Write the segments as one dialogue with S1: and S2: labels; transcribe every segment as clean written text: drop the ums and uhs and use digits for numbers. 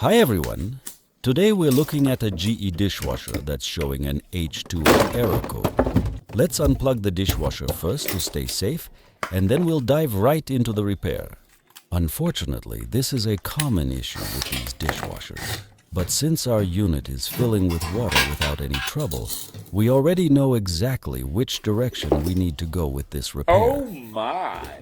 S1: Hi everyone! Today we're looking at a GE dishwasher that's showing an H2O error code. Let's unplug the dishwasher first to stay safe, and then we'll dive right into the repair. Unfortunately, this is a common issue with these dishwashers. But since our unit is filling with water without any trouble, we already know exactly which direction we need to go with this repair.
S2: Oh my!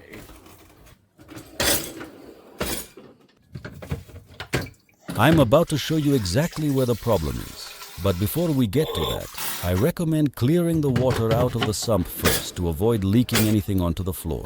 S1: I'm about to show you exactly where the problem is. But before we get to that, I recommend clearing the water out of the sump first to avoid leaking anything onto the floor.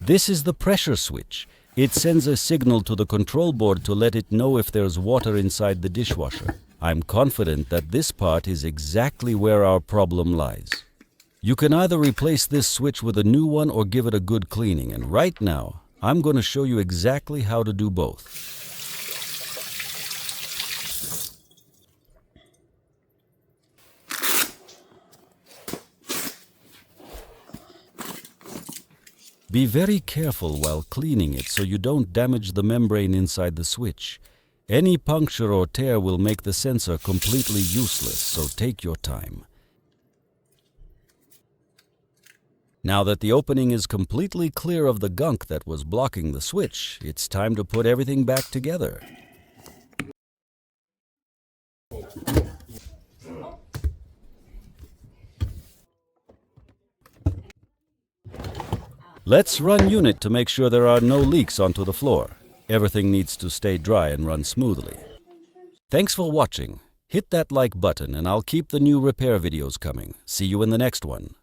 S1: This is the pressure switch. It sends a signal to the control board to let it know if there's water inside the dishwasher. I'm confident that this part is exactly where our problem lies. You can either replace this switch with a new one or give it a good cleaning, and right now, I'm going to show you exactly how to do both. Be very careful while cleaning it so you don't damage the membrane inside the switch. Any puncture or tear will make the sensor completely useless, so take your time. Now that the opening is completely clear of the gunk that was blocking the switch, it's time to put everything back together. Let's run unit to make sure there are no leaks onto the floor. Everything needs to stay dry and run smoothly. Thanks for watching. Hit that like button and I'll keep the new repair videos coming. See you in the next one.